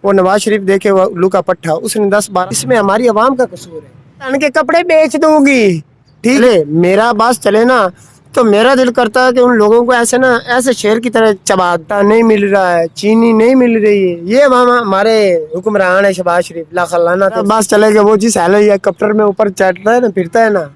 वो नवाज शरीफ देखे वो उल्लू का पट्टा, उसने 10-12, इसमें हमारी आवाम का कसूर है। उनके कपड़े बेच दूंगी, ठीक है, मेरा बस चले ना, तो मेरा दिल करता है कि उन लोगों को ऐसे ना, ऐसे शेर की तरह चबाता नहीं मिल रहा है, चीनी नहीं मिल रही है। ये हमारे हुक्मरान है शहबाज शरीफ लाखलाना, बस चले गए। वो जिस हेलीकॉप्टर में ऊपर चढ़ता है ना, फिरता है ना,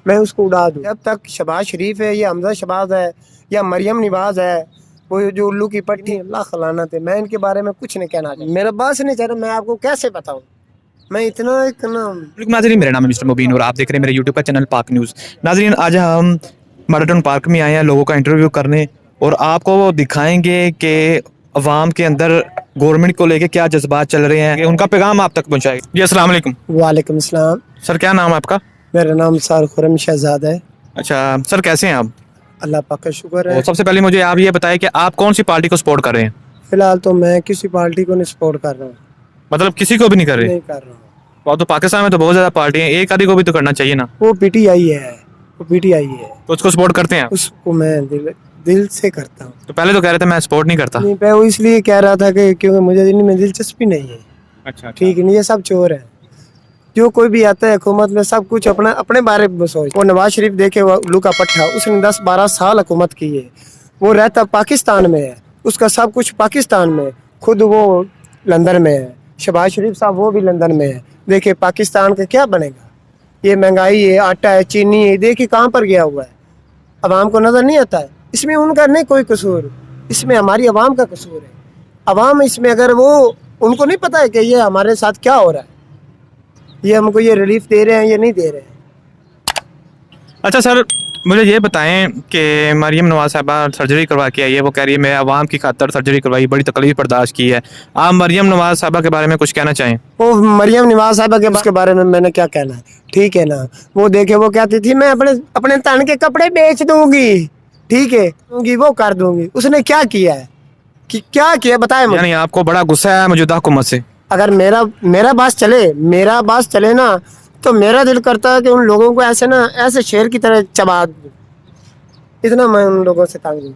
मैं उसको उड़ा दूं। जब तक शहबाज शरीफ है या हमजा शहबाज है या मरियम नवाज है, वो जो उल्लू की पट्टी, अल्लाह खलाना थे, मैं इनके बारे में कुछ नहीं कहना चाहता। मेरा बात नहीं चाह रहा, मैं आपको कैसे बताऊं, मैं इतना नाजरीन, मेरा नाम है मिस्टर मुबीन और आप देख रहे हैं मेरे यूट्यूब का चैनल पाक न्यूज़। नाजरीन, आज हम मैराथन पार्क में आए हैं लोगों का इंटरव्यू करने और आपको वो दिखाएंगे कि अवाम के अंदर गवर्नमेंट को लेके क्या जज्बात चल रहे हैं, उनका पैगाम आप तक पहुंचाएंगे। जी अस्सलाम वालेकुम। वालेकुम सलाम। सर, क्या नाम है आपका? मेरा नाम सार खुरम शहजाद है। अच्छा सर, कैसे हैं आप? अल्लाह पाक का शुक्र है। और सबसे पहले मुझे आप ये बताएं कि आप कौन सी पार्टी को सपोर्ट कर रहे हैं? फिलहाल तो मैं किसी पार्टी को नहीं सपोर्ट कर रहा हूँ, मतलब किसी को भी नहीं कर रहे? नहीं कर रहा हूँ। और तो पाकिस्तान में तो बहुत ज्यादा पार्टी हैं, एक आदि को भी तो करना चाहिए ना। वो पीटीआई है, वो पीटीआई है, तो उसको सपोर्ट करते हैं आप? उसको मैं दिल से करता हूँ। तो पहले तो कह रहे थे मैं सपोर्ट नहीं करता। नहीं, मैं वो इसलिए कह रहा था कि क्योंकि मुझे इनमें दिलचस्पी नहीं है। अच्छा, ठीक है, नहीं, ये सब चोर है। जो कोई भी आता है हुकूमत में, सब कुछ अपना अपने बारे में सोच। वो नवाज शरीफ देखे वो उल्लू का पट्टा, उसने 10-12 साल हुकूमत की है, वो रहता पाकिस्तान में है, उसका सब कुछ पाकिस्तान में, खुद वो लंदन में है। शहबाज शरीफ साहब वो भी लंदन में है। देखिए पाकिस्तान का क्या बनेगा, ये महंगाई है, आटा है, चीनी है, देखिए कहाँ पर गया हुआ है। अवाम को नजर नहीं आता है, इसमें उनका नहीं कोई कसूर, इसमें हमारी अवाम का कसूर है। अवाम इसमें अगर वो, उनको नहीं पता है कि ये हमारे साथ क्या हो रहा है, ये हमको ये रिलीफ दे रहे हैं ये नहीं दे रहे हैं। अच्छा सर, मुझे ये बताएं कि मरियम नवाज साहबा सर्जरी करवा के आई है, वो कह रही है मैं अवाम की खातर सर्जरी करवाई, बड़ी तकलीफ बर्दाश्त की है। आप मरियम नवाज साहबा के बारे में कुछ कहना चाहें? वो मरियम नवाज साहबा के उसके बारे में मैंने क्या कहना है, ठीक है ना। वो देखे वो कहती थी मैं अपने अपने तन के कपड़े बेच दूंगी, ठीक है, दूंगी, वो कर दूंगी। उसने क्या किया है, कि क्या किया बताए मुझे। यानी आपको बड़ा गुस्सा है मौजूदा हुकूमत से? अगर मेरा बात चले ना, तो मेरा दिल करता है कि उन लोगों को ऐसे ना, ऐसे शेर की तरह चबा दूं। इतना मैं उन लोगों से तंग हूं।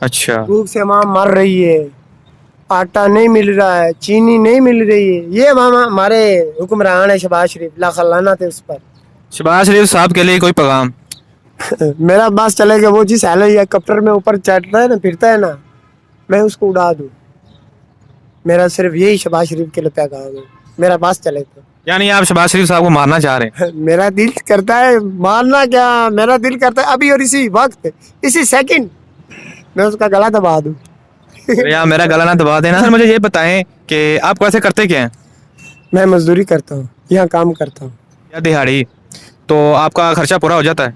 अच्छा, भूख से माँ मर रही है, आटा नहीं मिल रहा है, चीनी नहीं मिल रही है। ये हमारे हुक्मरान है शहबाज शरीफ लाखलाना थे उस पर। शहबाज शरीफ साहब के लिए कोई पैगाम? मेरा बस चले गया। वो जिस हेलीकॉप्टर में ऊपर चढ़ता है ना, फिरता है ना, मैं उसको उड़ा दूं। मेरा सिर्फ यही शहबाज शरीफ के लिए पैगाम है। मेरा बस चले तो यानी आप शहबाज शरीफ साहब को मारना चाह रहे हैं? मेरा दिल करता है मारना, क्या मेरा दिल करता है अभी और इसी वक्त, इसी सेकंड मैं उसका गला दबा दूं। अरे यार, मेरा गला ना दबा देना। सर मुझे ये बताएं कि आप वैसे करते क्या हैं? मैं मजदूरी करता हूँ, यहाँ काम करता हूँ। या दिहाड़ी? तो आपका खर्चा पूरा हो जाता है?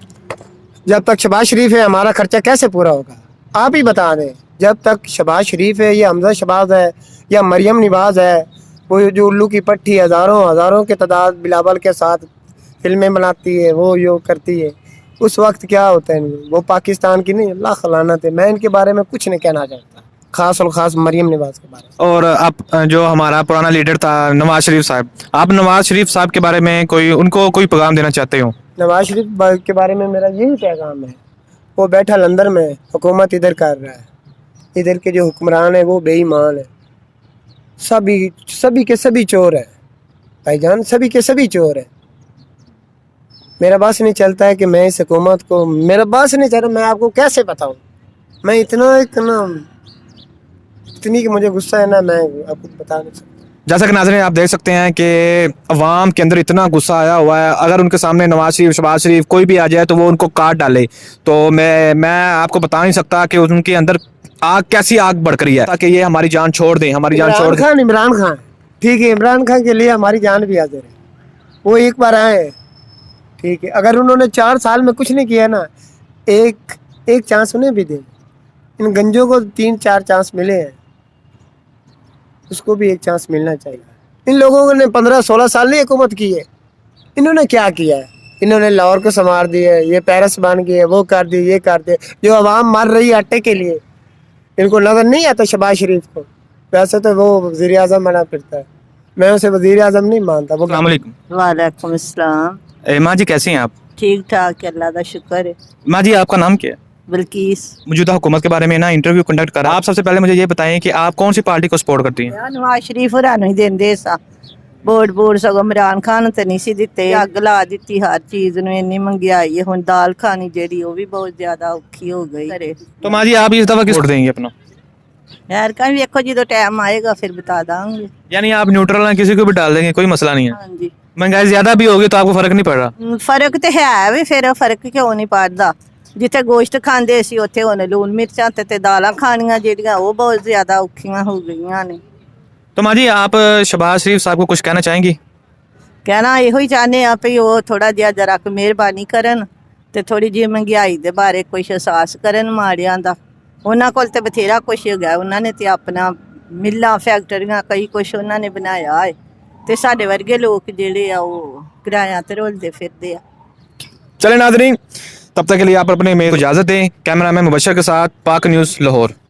जब तक शहबाज शरीफ है हमारा खर्चा कैसे पूरा होगा, आप ही बता दें। जब तक शहबाज शरीफ है या हमजा शहबाज है या मरियम नवाज है, वो जो उल्लू की पट्टी हज़ारों के तादाद बिलावल के साथ फिल्में बनाती है, वो यो करती है, उस वक्त क्या होता है वो पाकिस्तान की नहीं, अल्लाह खलानत है। मैं इनके बारे में कुछ नहीं कहना चाहता, खास और खास मरियम नवाज के बारे में। और आप जो हमारा पुराना लीडर था नवाज शरीफ साहब, आप नवाज शरीफ साहब के बारे में उनको कोई पैगाम देना चाहते हो? नवाज शरीफ के बारे में मेरा यही पैगाम है, वो बैठा लंदन में, हुकूमत इधर कर रहा है, इधर के जो हुक्मरान है वो बेईमान है, सभी के सभी चोर है भाईजान, सभी के सभी चोर है। मेरा बस नहीं चलता है कि मैं इस हुकूमत को, मेरा बस नहीं चल रहा, मैं आपको कैसे बताऊं। मैं इतनी कि मुझे गुस्सा है ना, मैं आपको बता नहीं सकता। जैसा कि नाज़रीन आप देख सकते हैं कि अवाम के अंदर इतना गुस्सा आया हुआ है, अगर उनके सामने नवाज शरीफ शहबाज शरीफ कोई भी आ जाए तो वो उनको काट डाले। तो मैं आपको बता नहीं सकता कि उनके अंदर आग कैसी आग भड़क रही है, ताकि ये हमारी जान छोड़ दें, हमारी जान छोड़ दें। इमरान खान, ठीक है, इमरान खान के लिए हमारी जान भी हाजिर है। वो एक बार आए, ठीक है, अगर उन्होंने 4 साल में कुछ नहीं किया ना, एक चांस उन्हें भी दें। इन गंजों को 3-4 चांस मिले हैं, उसको भी एक चांस मिलना चाहिए। इन लोगों ने 15-16 साल नहीं हुकूमत की है, इन्होंने क्या किया है? इन्होंने लाहौर को संवार दिया, ये पेरिस बन गए, वो कर दिए, ये कर दिए। जो आवाम मर रही है आटे के लिए, इनको नजर नहीं आता शहबाज शरीफ को। वैसे तो वो वजीर आजम बना फिरता है, मैं उसे वजीर आजम नहीं मानता। वो अस्सलाम वालेकुम। वालेकुम अस्सलाम। माँ जी कैसी हैं आप? ठीक ठाक, अल्लाह का शुक्र है। माँ जी आपका नाम क्या है? बल्कीस। मौजूदा हुकूमत के बारे में ना इंटरव्यू कंडक्ट करा। आप सबसे पहले मुझे ये बताएं कि आप कौन सी पार्टी को सपोर्ट करती हैं? नवाज शरीफ होरां नूं ही देंदे सा वोट सगों इमरान खान ते नहीं सी दित्ते। अग ला दित्ती हर चीज़ नूं, इन्नी महंगाई है। हुण दाल खानी जेहड़ी वो भी बहुत ज्यादा औखी हो गई घरे। तो माँ जी आप इस दफ़ा किस वोट देंगे अपना? यार का वेखो जो टाइम आएगा फिर बता दांगे। यानी आप न्यूट्रल हैं, किसी को भी डाल देंगे, कोई मसला नहीं है। हाँ जी, महंगाई ज़्यादा भी होगी तो आपको फ़र्क नहीं पड़ रहा? फर्क तो है भी, फिर फर्क क्यों नहीं पड़दा। जिथे गोश्त खांदे सी उत्थे हुण लून मिर्चां ते दालां खानियां जेहड़ियां वो बहुत ज्यादा औखियां हो गईयां ने। तो माँ जी आप शहबाज शरीफ साहब को कुछ कहना चाहेंगी? कहना ਇਹੋ ਹੀ ਚਾਹੁੰਦੇ ਆ ਵੀ ਉਹ ਥੋੜਾ ਜਿਹਾ ਜਰਾ ਕੁ ਮਿਹਰਬਾਨੀ ਕਰਨ ਤੇ ਥੋੜੀ ਜਿਹੀ ਮਹਿੰਗਾਈ ਦੇ ਬਾਰੇ ਕੁਝ ਅਹਿਸਾਸ ਕਰਨ ਮਾੜਿਆਂ ਦਾ। ਉਹਨਾਂ ਕੋਲ ਤੇ ਬਥੇਰਾ ਕੁਛ ਹੈਗਾ, ਉਹਨਾਂ ਨੇ ਤੇ ਆਪਣਾ ਮਿੱਲਾਂ ਫੈਕਟਰੀਆਂ ਕਈ ਕੁਛ ਉਹਨਾਂ ਨੇ ਬਣਾਇਆ ਹੈ ਤੇ ਸਾਡੇ ਵਰਗੇ ਲੋਕ ਜਿਹੜੇ ਆ ਉਹ ਕਿਰਾਇਆਂ ਤੇ ਰੋਲਦੇ ਫਿਰਦੇ ਆ। चले नाजरीन, तब तक के लिए आप अपने में इजाज़त दें। कैमरा मैन मुबशर के साथ पाक न्यूज़ लाहौर।